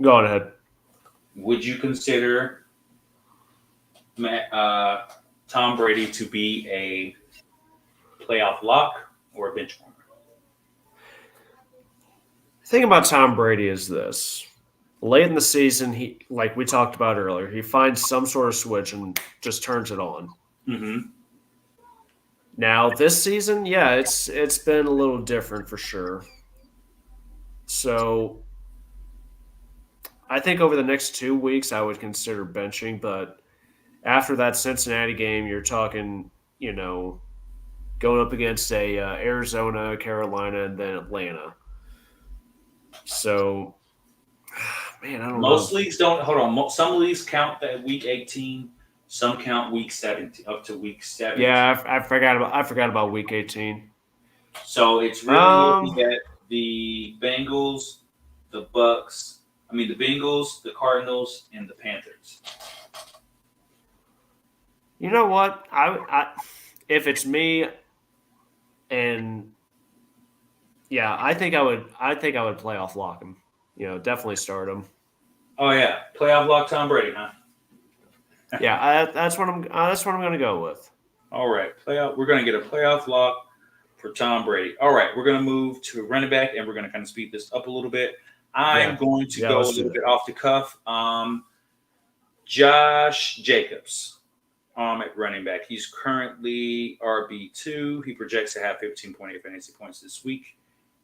Go on ahead. would you consider Tom Brady to be a playoff lock or a bench warmer? The thing about Tom Brady is this. Late in the season, he like we talked about earlier, he finds some sort of switch and just turns it on. Mm-hmm. Now this season, yeah, it's been a little different for sure. So I think over the next 2 weeks, I would consider benching, but after that Cincinnati game, you're talking, going up against Arizona, Carolina, and then Atlanta. So Man, I don't Most know. leagues don't. Hold on. Some leagues count that week 18. Some count week 17 up to week 17. Yeah, I forgot about week 18. So it's really looking Um, at the Bengals, the Bucks. I mean the Bengals, the Cardinals, and the Panthers. you know what? If it's me, and yeah, I think I would playoff lock him. Definitely start him. Oh yeah, playoff lock Tom Brady, huh? Yeah, that's what I'm gonna go with. All right, playoff. We're gonna get a playoff lock for Tom Brady. All right, we're gonna move to running back, and we're gonna kind of speed this up a little bit. I'm Yeah, going to yeah, go a let's do little that. bit off the cuff. Josh Jacobs. At running back. He's currently RB2. He projects to have 15.8 fantasy points this week.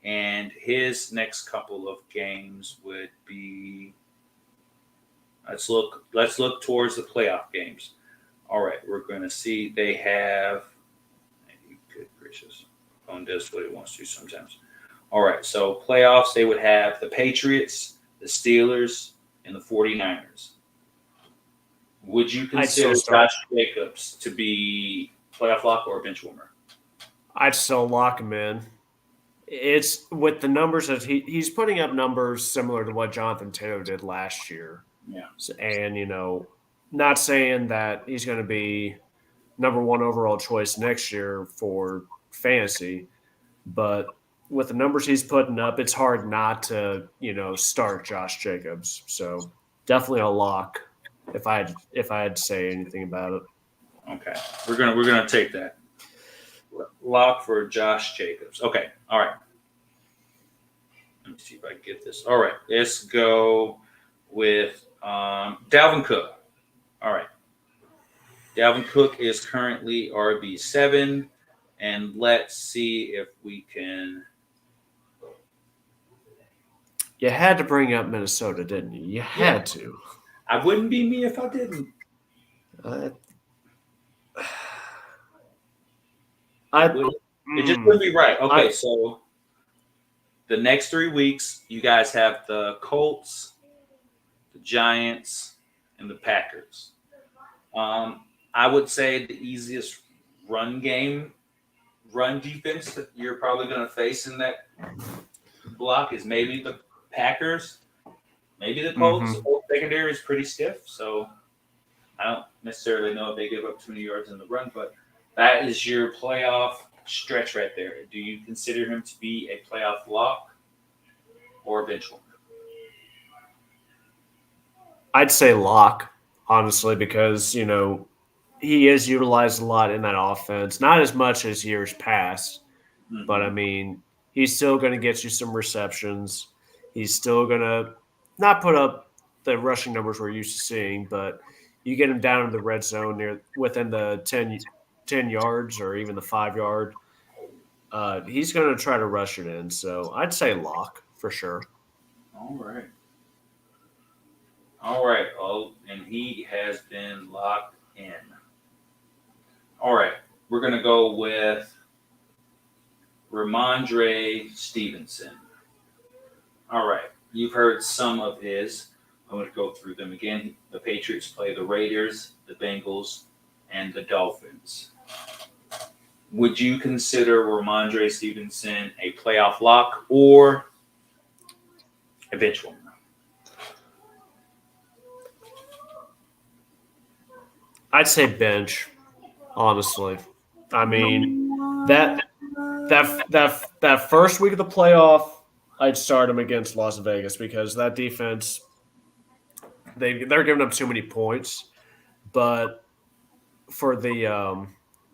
And his next couple of games would be let's look towards the playoff games. All right, we're gonna see they have good gracious. Phone does what it wants to sometimes. All right, so playoffs they would have the Patriots, the Steelers, and the 49ers. Would you I'd still consider start. Josh Jacobs to be playoff lock or a bench warmer? I'd still lock him in. It's with the numbers that he's putting up numbers similar to what Jonathan Taylor did last year. Yeah. And not saying that he's going to be number one overall choice next year for fantasy, but with the numbers he's putting up, it's hard not to start Josh Jacobs. So definitely a lock if I had to say anything about it. Okay. We're gonna take that lock for Josh Jacobs. Okay. All right. Let me see if I can get this. All right. Let's go with Dalvin Cook. All right. Dalvin Cook is currently RB7, and let's see if we can. You had to bring up Minnesota, didn't you? You Yeah, had to. I wouldn't be me if I didn't. Uh, It I would. It just mm, wouldn't be right. Okay, I so the next 3 weeks, you guys have the Colts, the Giants, and the Packers. I would say the easiest run game, run defense that you're probably going to face in that block is maybe the Packers, maybe the Colts. The mhm. Colts secondary is pretty stiff, so I don't necessarily know if they give up too many yards in the run, but that is your playoff stretch right there. Do you consider him to be a playoff lock or a bench one? I'd say lock, honestly, because he is utilized a lot in that offense. Not as much as years past, but I Mm-hmm. mean, he's still going to get you some receptions. He's still going to not put up the rushing numbers we're used to seeing, but you get him down in the red zone near within the 10 yards or even the 5 yard. He's going to try to rush it in. So I'd say lock for sure. All right. All right. Oh, and he has been locked in. All right. We're going to go with Ramondre Stevenson. All right. You've heard some of his. I'm going to go through them again. The Patriots play the Raiders, the Bengals, and the Dolphins. Would you consider Ramondre Stevenson a playoff lock or a bench warmer? I'd say bench, honestly. I mean, that that first week of the playoff, I'd start him against Las Vegas because that defense they're giving up too many points. But for the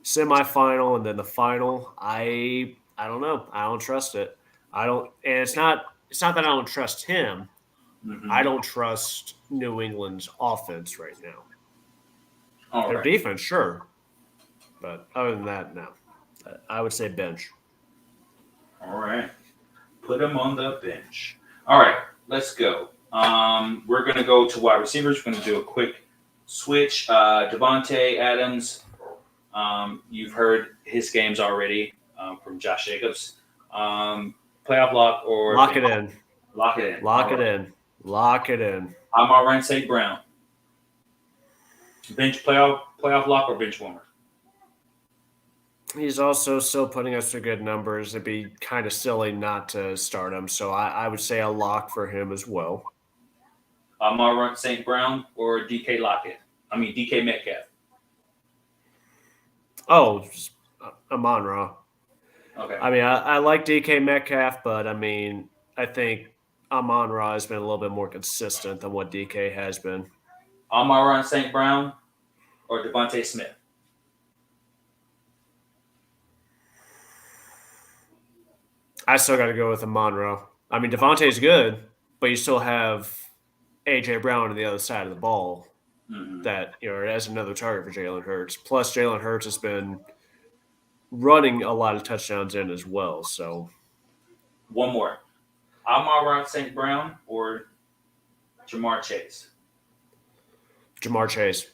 semifinal and then the final, I don't know. I don't trust it. I don't, and it's not that I don't trust him. I Mm-hmm. don't trust New England's offense right now. All Their right. defense, sure, but other than that, no. I would say bench. All right. Put him on the bench. All right. Let's go. We're going to go to wide receivers. We're going to do a quick switch. Devontae Adams. You've heard his games already from Josh Jacobs. Playoff lock or Lock bench? it in. Lock it in. Lock All it right. in. Lock it in. Amon-Ra St. Brown. Bench playoff lock or bench warmer? He's also still putting us through good numbers. It'd be kind of silly not to start him. So I would say a lock for him as well. Amon-Ra St. Brown or DK Metcalf. Oh, Amon-Ra. Okay. I mean, I like DK Metcalf, but I mean, I think Amon-Ra has been a little bit more consistent than what DK has been. Amon-Ra St. Brown or Devontae Smith? I still got to go with Amon-Ra. I mean, Devontae's good, but you still have AJ Brown on the other side of the ball that as another target for Jalen Hurts. Plus, Jalen Hurts has been running a lot of touchdowns in as well. So, one more: Amon-Ra St. Brown or Jamar Chase? Jamar Chase.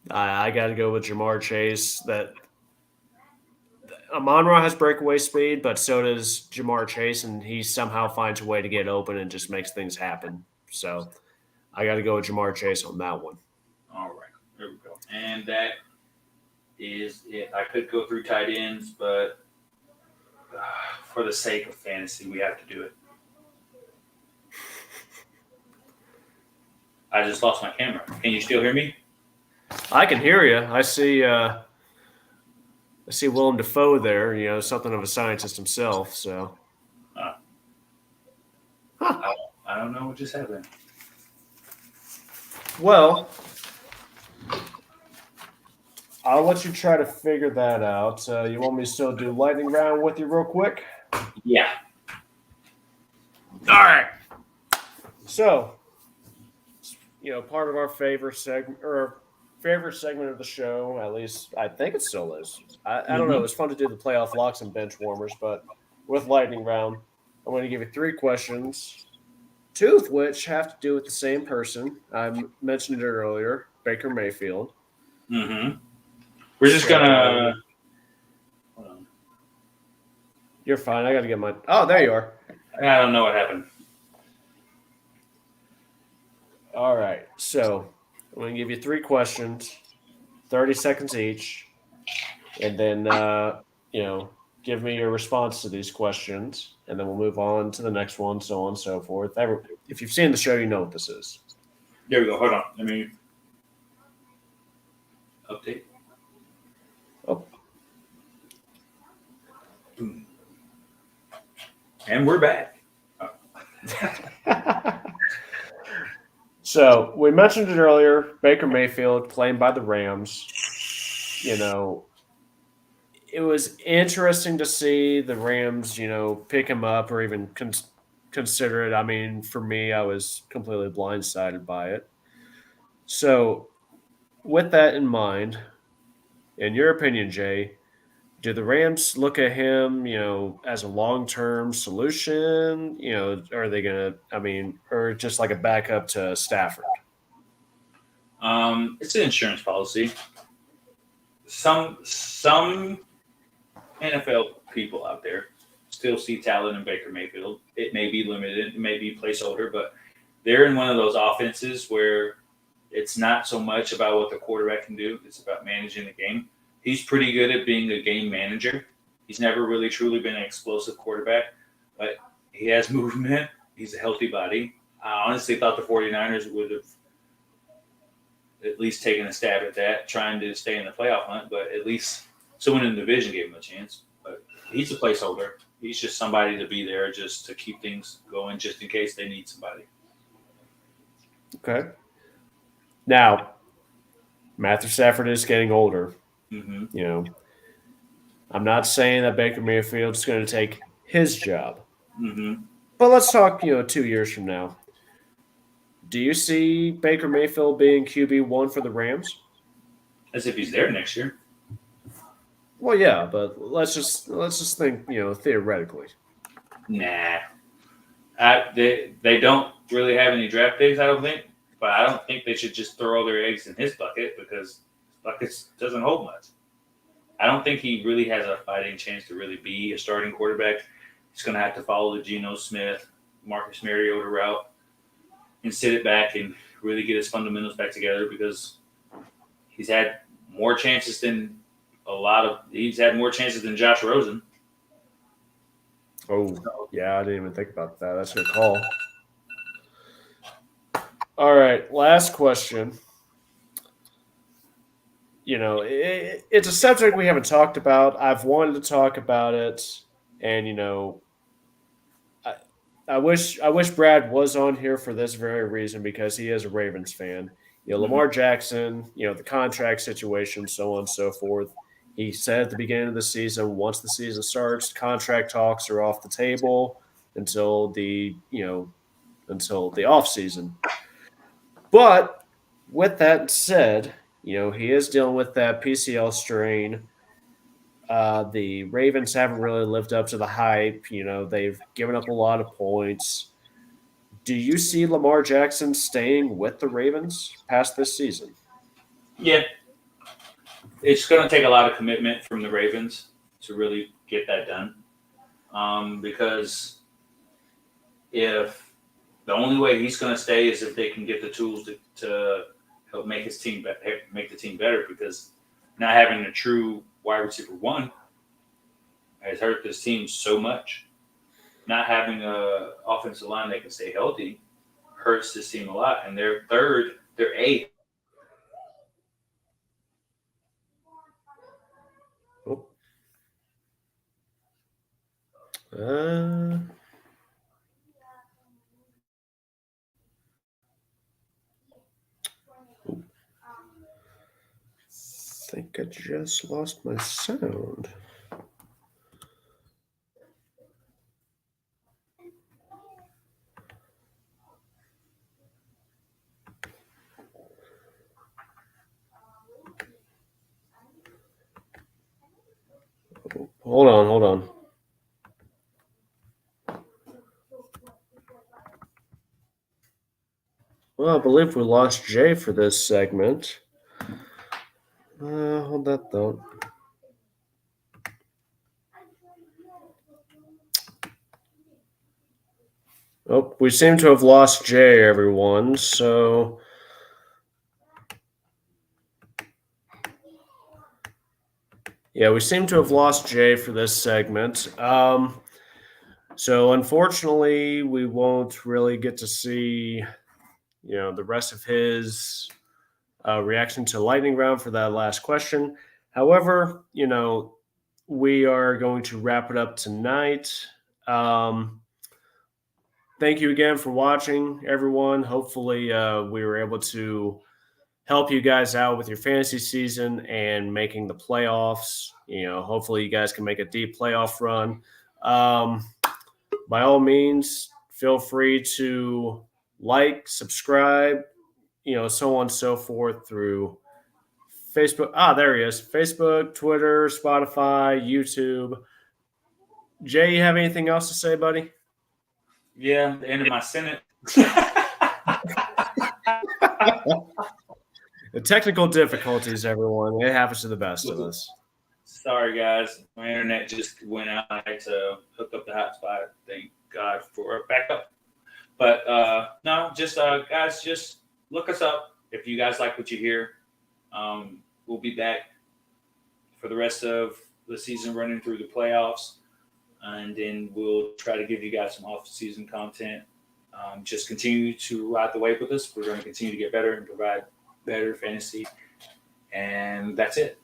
I got to go with Jamar Chase. That Amon-Ra has breakaway speed, but so does Jamar Chase, and he somehow finds a way to get open and just makes things happen. So, I got to go with Jamar Chase on that one. All right, there we go. And that is it. I could go through tight ends, but for the sake of fantasy, we have to do it. I just lost my camera. Can you still hear me? I can hear you. I see Willem Dafoe there. Something of a scientist himself. So, I don't know what just happened. Well, I'll let you try to figure that out. You want me to still do lightning round with you real quick? Yeah. All right. So, part of our favorite segment of the show, at least I think it still is. I don't know. It was fun to do the playoff locks and bench warmers, but with lightning round, I'm going to give you 3 questions, 2 of which have to do with the same person. I mentioned it earlier, Baker Mayfield. Mm-hmm. We're just gonna. Hold on. You're fine. I got to get my. Oh, there you are. I don't know what happened. All right. So I'm going to give you 3 questions, 30 seconds each, and then give me your response to these questions, and then we'll move on to the next one, so on and so forth. If you've seen the show, you know what this is. There we go. Hold on. Let me update. Oh. And we're back. So we mentioned it earlier, Baker Mayfield claimed by the Rams. It was interesting to see the Rams, pick him up or even consider it. I mean, for me, I was completely blindsided by it. So with that in mind, in your opinion, Jay, do the Rams look at him, as a long-term solution? Are they going to, or just like a backup to Stafford? It's an insurance policy. Some NFL people out there still see talent in Baker Mayfield. It may be limited, it may be placeholder, but they're in one of those offenses where it's not so much about what the quarterback can do. It's about managing the game. He's pretty good at being a game manager. He's never really truly been an explosive quarterback, but he has movement. He's a healthy body. I honestly thought the 49ers would have at least taken a stab at that, trying to stay in the playoff hunt, but at least someone in the division gave him a chance. But he's a placeholder. He's just somebody to be there just to keep things going just in case they need somebody. Okay. Now, Matthew Stafford is getting older. Mm-hmm. I'm not saying that Baker Mayfield is going to take his job. Mm-hmm. But let's talk, 2 years from now. Do you see Baker Mayfield being QB1 for the Rams? As if he's there next year. Well, yeah, but let's just think, theoretically. Nah. They don't really have any draft picks, I don't think. But I don't think they should just throw all their eggs in his bucket because his bucket doesn't hold much. I don't think he really has a fighting chance to really be a starting quarterback. He's going to have to follow the Geno Smith, Marcus Mariota route. and sit it back and really get his fundamentals back together because he's had more chances than Josh Rosen. Oh, yeah, I didn't even think about that. That's a good call. All right, last question. It's a subject we haven't talked about. I've wanted to talk about it, and I wish Brad was on here for this very reason because he is a Ravens fan. Lamar Jackson, the contract situation, so on and so forth. He said at the beginning of the season, once the season starts, contract talks are off the table until the off season. But with that said, he is dealing with that PCL strain. The Ravens haven't really lived up to the hype. They've given up a lot of points. Do you see Lamar Jackson staying with the Ravens past this season? Yeah. It's going to take a lot of commitment from the Ravens to really get that done. Because if the only way he's going to stay is if they can get the tools to help make the team better, because not having a true wide receiver one has hurt this team so much. Not having a offensive line that can stay healthy hurts this team a lot. And they're eighth. I think I just lost my sound. Hold on. Well, I believe we lost Jay for this segment. Hold that thought. Oh, we seem to have lost Jay, everyone. So, yeah, we seem to have lost Jay for this segment. So, unfortunately, we won't really get to see, the rest of his reaction to lightning round for that last question. However, we are going to wrap it up tonight. Thank you again for watching, everyone. Hopefully, we were able to help you guys out with your fantasy season and making the playoffs. Hopefully, you guys can make a deep playoff run. By all means, feel free to like, subscribe, so on and so forth through Facebook. There he is. Facebook, Twitter, Spotify, YouTube. Jay, you have anything else to say, buddy? Yeah, the end of my sentence. The technical difficulties, everyone. It happens to the best of us. Sorry, guys. My internet just went out. I had to hook up the hotspot. Thank God for backup. But no, just guys, just look us up if you guys like what you hear. We'll be back for the rest of the season, running through the playoffs, and then we'll try to give you guys some off-season content. Just continue to ride the wave with us. We're going to continue to get better and provide better fantasy, and that's it.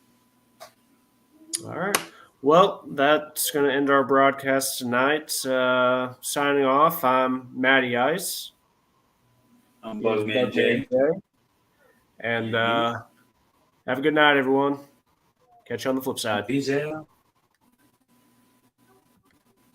All right. Well, that's going to end our broadcast tonight. Signing off, I'm Matty Ice. I'm Buzzman Jay. And have a good night, everyone. Catch you on the flip side. Peace out.